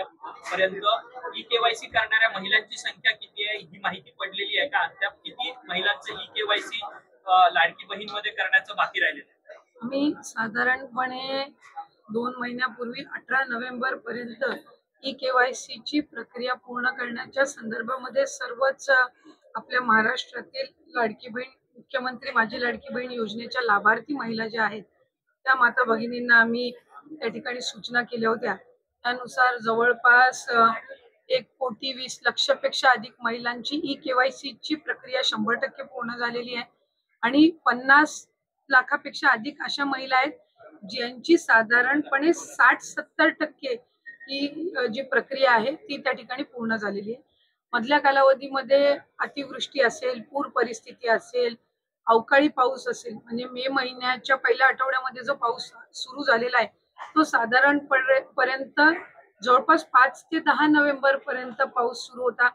पर्यंत e KYC करणाऱ्या महिलांची संख्या किती आहे ही माहिती पडलेली आहे का? अद्याप किती महिलांचं ई केवायसी लाडकी बहीण मध्ये करण्याचं बाकी राहिलेलं आहे? आम्ही साधारणपणे 2 महिन्यापूर्वी 18 नोव्हेंबर पर्यंत ई केवायसी ची प्रक्रिया पूर्ण करण्याच्या संदर्भामध्ये सर्वच आपल्या महाराष्ट्रातील लाडकी बहीण मुख्यमंत्री माझी लाडकी बहीण योजनेच्या लाभार्थी महिला ज्या आहेत त्या माता भगिनींना आम्ही त्या ठिकाणी सूचना केल्या होत्या। त्यानुसार जवळपास 1,20,00,000 अधिक महिलांची ई केवायसी ची प्रक्रिया 100% पूर्ण झालेली आहे आणि 50 लाखापेक्षा अधिक अशा महिला आहेत ज्यांची साधारणपणे 60-70% ही जी प्रक्रिया आहे ती त्या ठिकाणी पूर्ण झालेली आहे। मधल्या कालावधीमध्ये अतिवृष्टी असेल, पूर परिस्थिती असेल, अवकाळी पाऊस असेल, म्हणजे मे महिन्याच्या पहिल्या आठवड्यामध्ये जो पाऊस सुरू झालेला आहे तो साधारणपर्यंत जवळपास 5 ते 10 नोव्हेंबर पर्यंत पाऊस सुरू होता।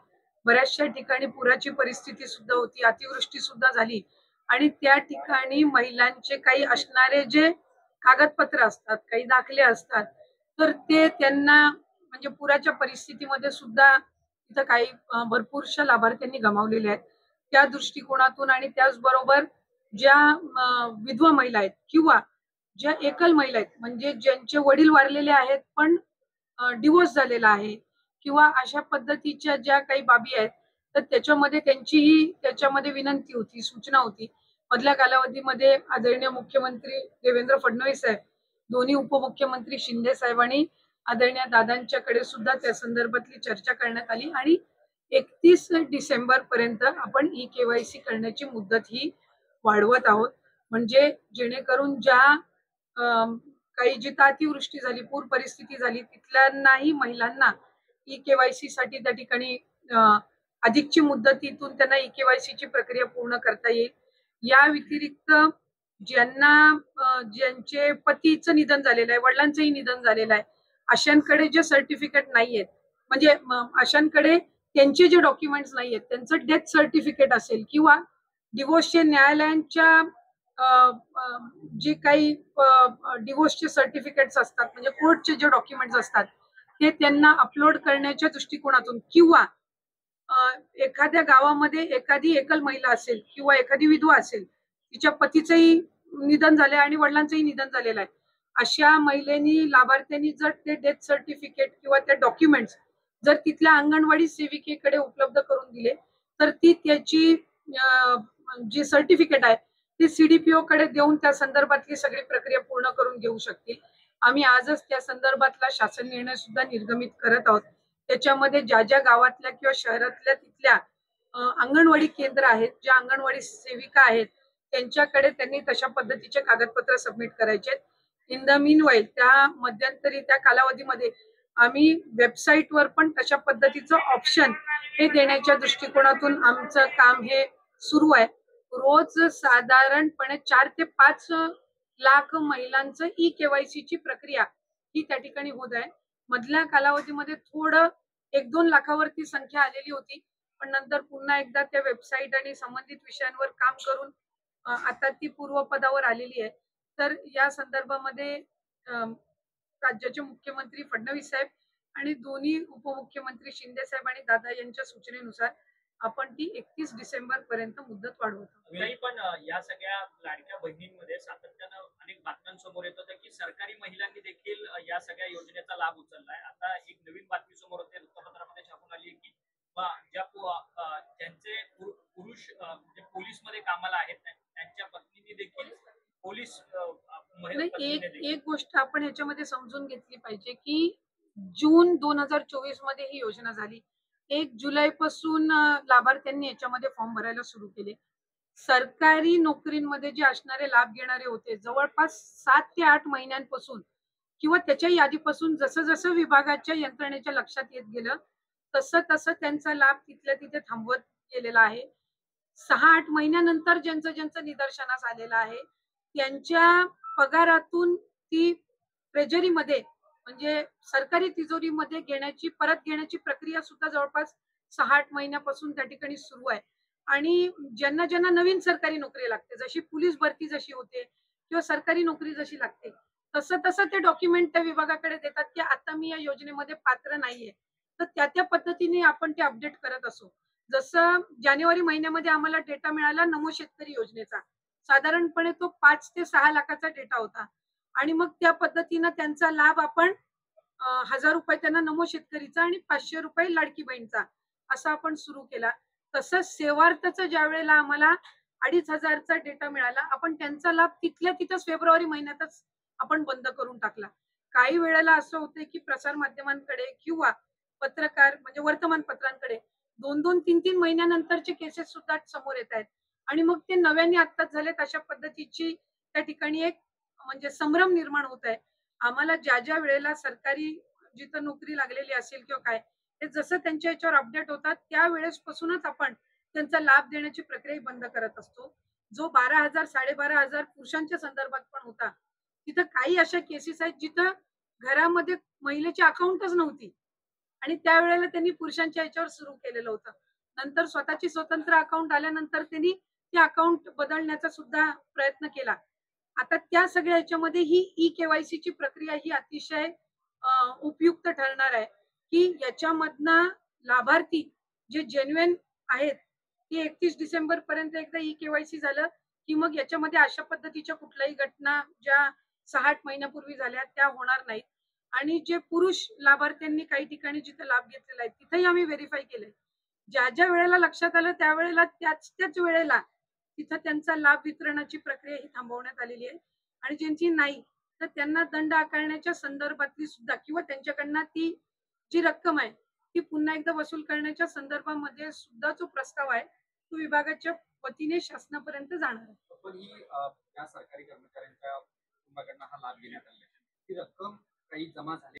बऱ्याचशा ठिकाणी पुराची परिस्थिती सुद्धा होती, अतिवृष्टी सुद्धा झाली आणि त्या ठिकाणी महिलांचे काही असणारे जे कागदपत्र असतात, काही दाखले असतात, तर ते त्यांना म्हणजे पुराच्या परिस्थितीमध्ये सुद्धा तिथं काही भरपूरशा लाभार्थ्यांनी गमावलेले आहेत। त्या दृष्टिकोनातून आणि त्याचबरोबर ज्या विधवा महिला आहेत किंवा ज्या एकल महिला आहेत म्हणजे ज्यांचे वडील वारलेले आहेत पण डिवोर्स झालेला आहे किंवा अशा पद्धतीच्या ज्या काही बाबी आहेत तर त्याच्यामध्ये त्यांचीही त्याच्यामध्ये विनंती होती, सूचना होती। मधल्या कालावधीमध्ये आदरणीय मुख्यमंत्री देवेंद्र फडणवीस साहेब, दोन्ही उपमुख्यमंत्री शिंदे साहेब आणि आदरणीय दादांच्याकडे सुद्धा त्या संदर्भातली चर्चा करण्यात आली आणि 31 डिसेंबर पर्यंत आपण ई केवायसी करण्याची मुदत ही वाढवत आहोत। म्हणजे जेणेकरून ज्या काही जिथं अतिवृष्टी झाली, पूर परिस्थिती झाली तिथल्याही महिलांना ई केवायसी साठी त्या ठिकाणी अधिकची मुदतीतून त्यांना ई केवायसी ची प्रक्रिया पूर्ण करता येईल। या व्यतिरिक्त ज्यांचे पतीचं निधन झालेलं आहे, वडिलांचंही निधन झालेलं आहे, अशांकडे जे सर्टिफिकेट नाहीयेत म्हणजे अशांकडे त्यांचे जे डॉक्युमेंट्स नाहीयेत, त्यांचं डेथ सर्टिफिकेट असेल किंवा डिवोर्सचे न्यायालयांच्या जे काही डिवोर्सचे सर्टिफिकेट्स असतात म्हणजे कोर्टचे जे डॉक्युमेंट्स असतात ते त्यांना अपलोड करण्याच्या दृष्टिकोनातून किंवा एखाद्या गावामध्ये एखादी एकल महिला असेल किंवा एखादी विधवा असेल, तिच्या पतीचंही निधन झाले आणि वडिलांचंही निधन झालेलं आहे, अशा महिलेनी लाभार्थ्यांनी जर ते डेथ सर्टिफिकेट किंवा ते डॉक्युमेंट्स जर तिथल्या अंगणवाडी सेविकेकडे उपलब्ध करून दिले तर ती त्याची जी सर्टिफिकेट आहे ती सीडीपीओ कडे देऊन त्या संदर्भातली सगळी प्रक्रिया पूर्ण करून घेऊ शकतील। आम्ही आजच त्या संदर्भातला शासन निर्णय सुद्धा निर्गमित करत आहोत। त्याच्यामध्ये ज्या ज्या गावातल्या किंवा शहरातल्या तिथल्या अंगणवाडी केंद्र आहेत, ज्या अंगणवाडी सेविका आहेत त्यांच्याकडे त्यांनी तशा पद्धतीचे कागदपत्र सबमिट करायचे। इन द मीनवाईल त्या मध्यंतरी त्या कालावधीमध्ये आम्ही वेबसाईटवर पण तशा पद्धतीचं ऑप्शन हे देण्याच्या दृष्टिकोनातून आमचं काम हे सुरू आहे। रोज साधारणपणे 4 ते 5 लाख महिलांचं ई केवायसी ची प्रक्रिया ही त्या ठिकाणी होत आहे। मधल्या कालावधीमध्ये थोडं 1-2 लाखावरती संख्या आलेली होती, पण नंतर पुन्हा एकदा त्या वेबसाईट आणि संबंधित विषयांवर काम करून आता ती पूर्वपदावर आलेली आहे। तर या संदर्भामध्ये राज्याचे मुख्यमंत्री फडणवीस साहेब आणि दोन्ही उपमुख्यमंत्री शिंदे साहेब आणि दादा यांच्या सूचनेनुसार आपण ती 31 डिसेंबर पर्यंत मुदत वाढवत आहोत। नाही पण या सगळ्या लाडक्या बहिणींमध्ये सातत्यानं अनेक बातम्यांसमोर येत होतं की सरकारी महिलांनी देखील या सगळ्या योजनेचा लाभ उचललाय। आता एक नवीन बातमी समोर येते, वृत्तपत्रामध्ये छापून आली की ज्यांचे पुरुष म्हणजे पोलीस मध्ये कामाला आहेत त्यांच्या पत्नीने देखील पोलीस एक गोष्ट आपण याच्यामध्ये समजून घेतली पाहिजे की जून 2024 मध्ये ही योजना झाली। 1 जुलै पासून लाभार्थ्यांनी याच्यामध्ये फॉर्म भरायला सुरू केले। सरकारी नोकरीमध्ये जे असणारे लाभ घेणारे होते जवळपास 7 ते 8 महिन्यांपासून किंवा त्याच्याही आधीपासून जसं जसं विभागाच्या यंत्रणेच्या लक्षात येत गेलं तसं तसं त्यांचा लाभ तिथल्या तिथे थांबवत गेलेला आहे। 6-8 महिन्यानंतर ज्यांचं निदर्शनास आलेलं आहे त्यांच्या पगारातून ती ट्रेजरीमध्ये म्हणजे सरकारी तिजोरीमध्ये परत घेण्याची प्रक्रिया सुद्धा जवळपास 6-8 महिन्यापासून त्या ठिकाणी सुरू आहे। आणि ज्यांना ज्यांना नवीन सरकारी नोकरी लागते, जशी पोलीस भरती जशी होते किंवा सरकारी नोकरी जशी लागते तसं तसं ते डॉक्युमेंट त्या विभागाकडे देतात की आता मी या योजनेमध्ये पात्र नाहीये. तर त्या त्या पद्धतीने आपण ते अपडेट करत असू. जसं जानेवारी महिन्यामध्ये आम्हाला डेटा मिळाला नमो शेतकरी योजनेचा. साधारणपणे तो 5 ते 6 लाखाचा डेटा होता आणि मग त्या पद्धतीनं त्यांचा लाभ आपण ₹1000 त्यांना नमो शेतकरीचा आणि ₹500 लाडकी बहीणचा असा आपण सुरू केला. तसंच सेवार्थचा ज्यावेळेला आम्हाला 2500चा डेटा मिळाला, आपण त्यांचा लाभ तिथल्या तिथंच फेब्रुवारी महिन्यातच आपण बंद करून टाकला. काही वेळेला असं होतंय, की प्रसार माध्यमांकडे किंवा पत्रकार म्हणजे वर्तमानपत्रांकडे 2-2, 3-3 महिन्यानंतरचे केसेस सुद्धा समोर येत आहेत आणि मग ते नव्याने आत्ताच झालेत अशा पद्धतीची त्या ठिकाणी एक म्हणजे संभ्रम निर्माण होत आहे. आम्हाला ज्या वेळेला सरकारी जिथं नोकरी लागलेली असेल किंवा काय, ते जसं त्यांच्या ह्याच्यावर अपडेट होतात त्यावेळेसपासूनच आपण त्यांचा लाभ देण्याची प्रक्रिया बंद करत असतो. जो 12,000 12,500 पुरुषांच्या संदर्भात पण होता. तिथं काही अशा केसेस आहेत जिथं घरामध्ये महिलेची अकाउंटच नव्हती आणि त्यावेळेला त्यांनी पुरुषांच्या ह्याच्यावर सुरू केलेलं होतं. नंतर स्वतःची स्वतंत्र अकाउंट आल्यानंतर त्यांनी ते अकाउंट बदलण्याचा सुद्धा प्रयत्न केला. आता त्या सगळ्या ह्याच्यामध्ये ही ई-के-वाय-सीची प्रक्रिया ही अतिशय उपयुक्त ठरणार आहे, की याच्यामधनं लाभार्थी जे जेन्युइन आहेत, की 31 डिसेंबर पर्यंत एकदा ई-के-वाय-सी झालं, की मग याच्यामध्ये अशा पद्धतीच्या कुठल्याही घटना ज्या 6-8 महिन्यापूर्वी झाल्या त्या होणार नाहीत. आणि जे पुरुष लाभार्थ्यांनी काही ठिकाणी जिथे लाभ घेतलेला आहे, तिथेही आम्ही व्हेरिफाय केलंय. ज्या वेळेला लक्षात आलं त्यावेळेला त्याच वेळेला तिथं त्यांचा लाभ वितरणाची प्रक्रिया ही थांबवण्यात आलेली आहे आणि ज्यांची नाही तर त्यांना दंड आकारण्याच्या संदर्भातली सुद्धा किंवा त्यांच्याकडनं ती जी रक्कम आहे ती पुन्हा एकदा वसूल करण्याच्या संदर्भामध्ये सुद्धा जो प्रस्ताव आहे तो विभागाच्या वतीने शासनापर्यंत जाणार आहे. पण ही त्या सरकारी कर्मचाऱ्यांच्या कुटुंबाकडनं हा लाभ घेण्यात आलेला आहे. ती रक्कम काही जमा झाली